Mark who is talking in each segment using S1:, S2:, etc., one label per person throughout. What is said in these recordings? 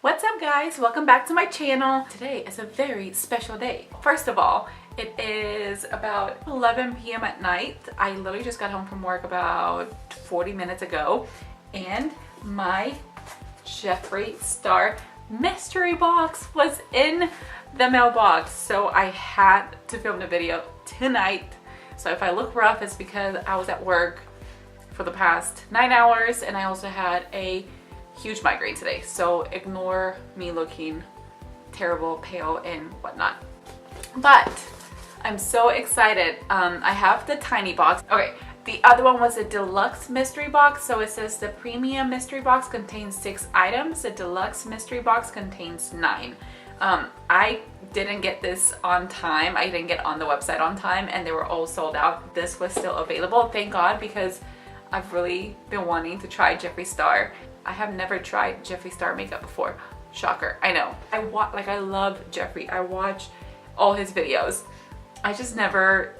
S1: What's up guys? Welcome back to my channel. Today is a very special day. First of all, it is about 11 p.m. at night. I literally just got home from work about 40 minutes ago and my Jeffree Star mystery box was in the mailbox. So I had to film the video tonight. So if I look rough, it's because I was at work for the past 9 hours and I also had a huge migraine today, so ignore me looking terrible, pale, and whatnot. But I'm so excited. I have the tiny box. Okay, the other one was a deluxe mystery box. So it says the premium mystery box contains 6 items. The deluxe mystery box contains 9. I didn't get this on time. I didn't get on the website on time, and they were all sold out. This was still available, thank God, because I've really been wanting to try Jeffree Star. I have never tried Jeffree Star makeup before. Shocker, I know. I love Jeffree. I watch all his videos. I just never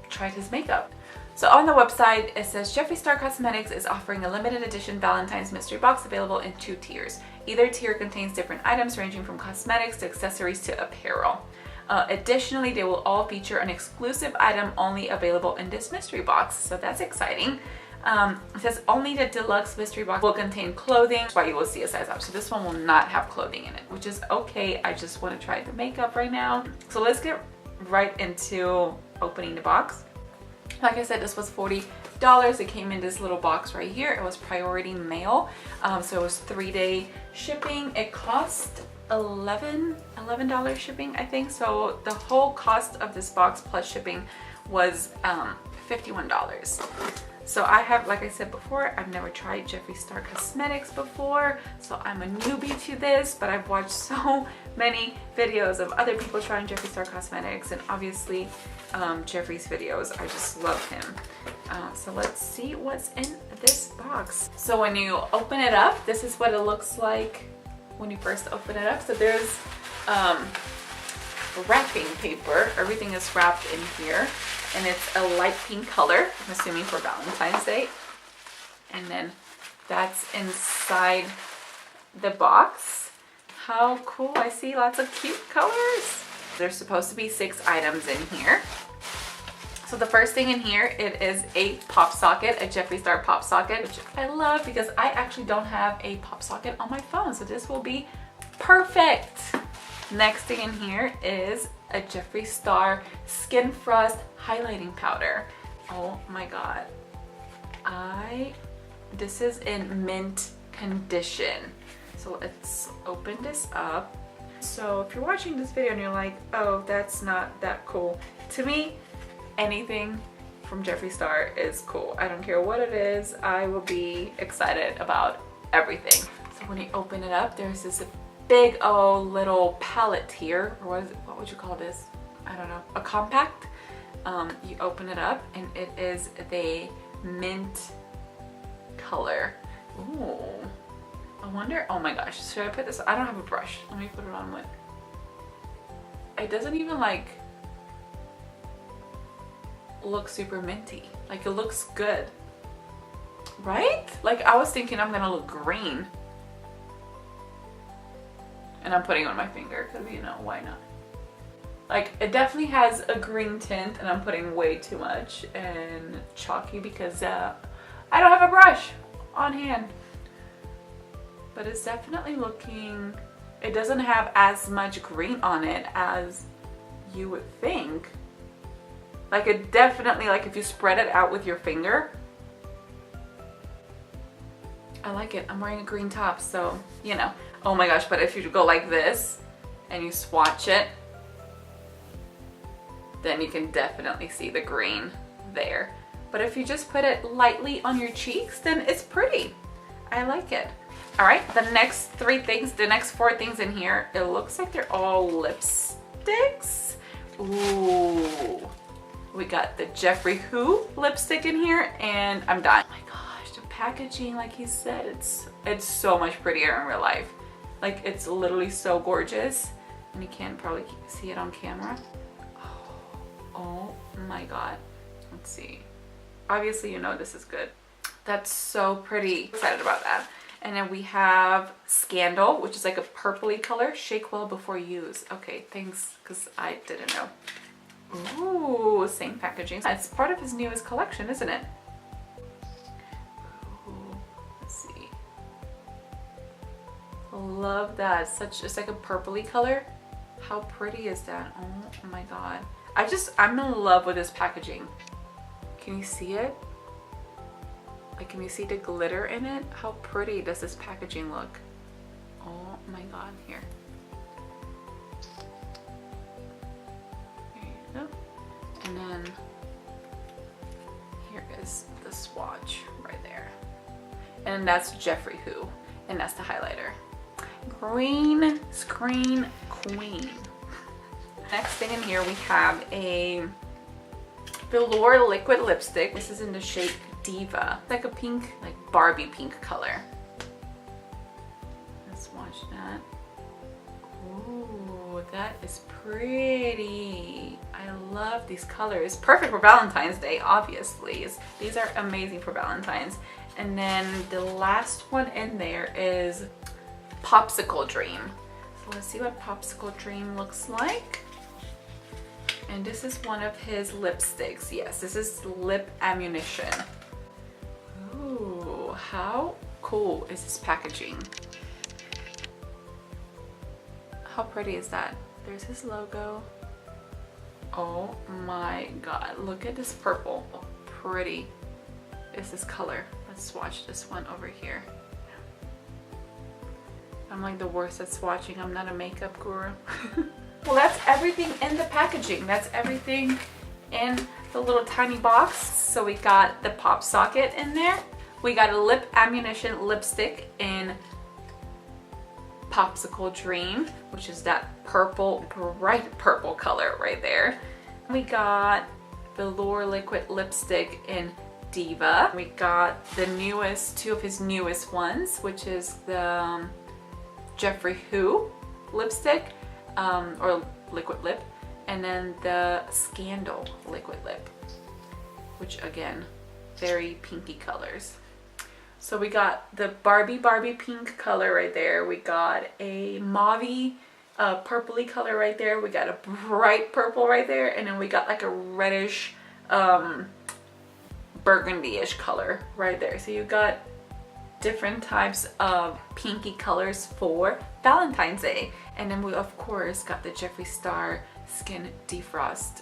S1: tried his makeup. So on the website, it says Jeffree Star Cosmetics is offering a limited edition Valentine's mystery box available in 2 tiers. Either tier contains different items ranging from cosmetics to accessories to apparel. Additionally, they will all feature an exclusive item only available in this mystery box. So that's exciting. It says only the deluxe mystery box will contain clothing, that's why you will see a size up. So this one will not have clothing in it, which is okay. I just want to try the makeup right now. So let's get right into opening the box. Like I said, this was $40. It came in this little box right here. It was priority mail. So it was 3-day shipping. It cost $11 shipping, I think. So the whole cost of this box plus shipping was $51. So I have, like I said before, I've never tried Jeffree Star Cosmetics before, so I'm a newbie to this, but I've watched so many videos of other people trying Jeffree Star Cosmetics, and obviously Jeffree's videos. I just love him. So let's see what's in this box. So when you open it up, this is what it looks like when you first open it up. So there's wrapping paper. Everything is wrapped in here. And it's a light pink color, I'm assuming for Valentine's Day. And then that's inside the box. How cool, I see lots of cute colors. There's supposed to be 6 items in here. So the first thing in here, it is a pop socket, a Jeffree Star pop socket, which I love because I actually don't have a pop socket on my phone. So this will be perfect. Next thing in here is a Jeffree Star Skin Frost highlighting powder. Oh my god. This is in mint condition. So let's open this up. So if you're watching this video and you're like, oh, that's not that cool. To me, anything from Jeffree Star is cool. I don't care what it is. I will be excited about everything. So when you open it up, there's this big little palette here, or what would you call this? I don't know, a compact. You open it up and it is the mint color. Ooh, I wonder, oh my gosh, should I put this, I don't have a brush, let me put it on with, it doesn't even like look super minty, like it looks good, right? Like I was thinking I'm gonna look green. And I'm putting it on my finger because, you know, why not? Like, it definitely has a green tint and I'm putting way too much and chalky because I don't have a brush on hand. But it's definitely looking, it doesn't have as much green on it as you would think. Like it definitely, like if you spread it out with your finger, I like it. I'm wearing a green top, so, you know. Oh my gosh, but if you go like this and you swatch it, then you can definitely see the green there. But if you just put it lightly on your cheeks, then it's pretty. I like it. All right, the next 4 things in here, it looks like they're all lipsticks. Ooh, we got the Jeffree Who lipstick in here, and I'm done. Oh my gosh, the packaging, like he said, it's so much prettier in real life. Like it's literally so gorgeous, and you can't probably see it on camera. Oh my god. Let's see. Obviously, you know this is good. That's so pretty. Excited about that. And then we have Scandal, which is like a purpley color. Shake well before use. Okay, thanks, because I didn't know. Ooh, same packaging. It's part of his newest collection, isn't it? Ooh, let's see. Love that. It's like a purpley color. How pretty is that? Oh my god. I'm in love with this packaging. Can you see it? Like, can you see the glitter in it? How pretty does this packaging look? Oh my god, here. There you go. And then here is the swatch right there. And that's Jeffree Who, and that's the highlighter. Green Screen Queen. Next thing in here we have a Velour liquid lipstick. This is in the shade Diva. It's like a pink, like Barbie pink color. Let's watch that. Ooh, that is pretty. I love these colors. Perfect for Valentine's Day, obviously. These are amazing for Valentine's. And then the last one in there is Popsicle Dream. So let's see what Popsicle Dream looks like. And this is one of his lipsticks. Yes, this is Lip Ammunition. Ooh, how cool is this packaging? How pretty is that? There's his logo. Oh my god, look at this purple. How pretty is this color? Let's swatch this one over here. I'm like the worst at swatching. I'm not a makeup guru. Well, that's everything in the packaging. That's everything in the little tiny box. So we got the pop socket in there. We got a Lip Ammunition lipstick in Popsicle Dream, which is that purple, bright purple color right there. We got Velour liquid lipstick in Diva. We got the newest, two of his newest ones, which is the Jeffree Who lipstick, or liquid lip, and then the Scandal liquid lip, which again, very pinky colors. So we got the Barbie pink color right there. We got a mauvey purpley color right there. We got a bright purple right there, and then we got like a reddish burgundy-ish color right there. So you got different types of pinky colors for Valentine's Day. And then we of course got the Jeffree Star Skin Defrost,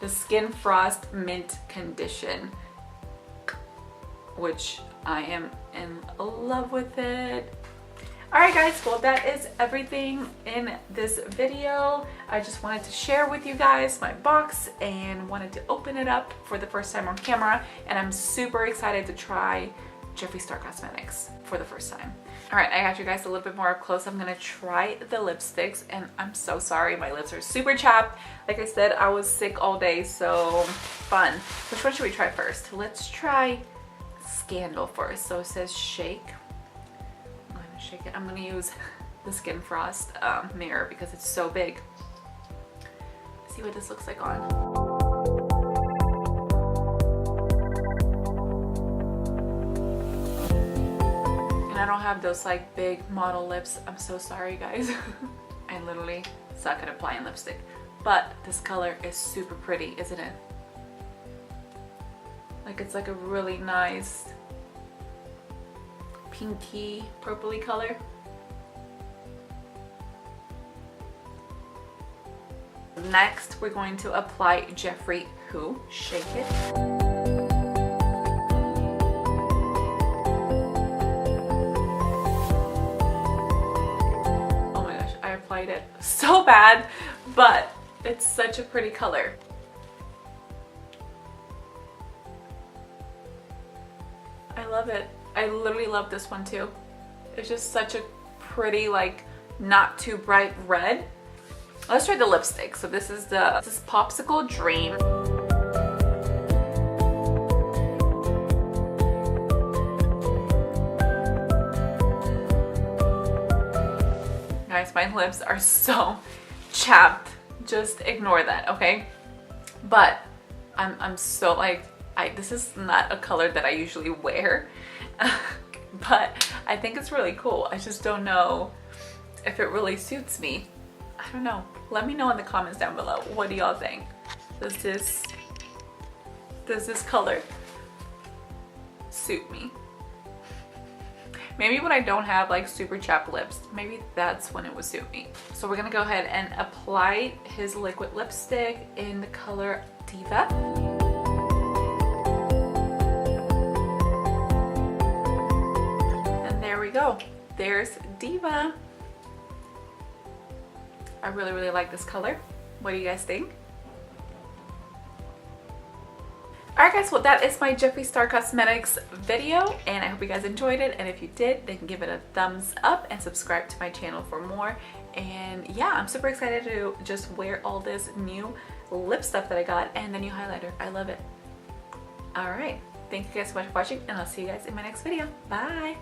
S1: the Skin Frost Mint Condition, which I am in love with it. Alright guys, well that is everything in this video. I just wanted to share with you guys my box and wanted to open it up for the first time on camera, and I'm super excited to try Jeffree Star Cosmetics for the first time. Alright, I got you guys a little bit more up close. I'm gonna try the lipsticks, and I'm so sorry, my lips are super chapped. Like I said, I was sick all day, so fun. Which one should we try first? Let's try Scandal first. So it says shake. I'm gonna shake it. I'm gonna use the Skin Frost mirror because it's so big. Let's see what this looks like on. I don't have those like big model lips. I'm so sorry guys. I literally suck at applying lipstick. But this color is super pretty, isn't it? Like it's like a really nice pinky purpley color. Next we're going to apply Jeffree Who. Shake it. It so bad, but it's such a pretty color. I love it. I literally love this one too. It's just such a pretty, like not too bright red. Let's try the lipstick. So this is Popsicle Dream. Guys, my lips are so chapped. Just ignore that, okay? But I'm so like, this is not a color that I usually wear. but I think it's really cool. I just don't know if it really suits me. I don't know. Let me know in the comments down below. What do y'all think? Does this color suit me? Maybe when I don't have like super chapped lips, maybe that's when it would suit me. So we're gonna go ahead and apply his liquid lipstick in the color Diva. And there we go. There's Diva. I really, really like this color. What do you guys think? Alright guys, well that is my Jeffree Star Cosmetics video, and I hope you guys enjoyed it, and if you did, then give it a thumbs up and subscribe to my channel for more. And yeah, I'm super excited to just wear all this new lip stuff that I got and the new highlighter. I love it. Alright, thank you guys so much for watching, and I'll see you guys in my next video. Bye!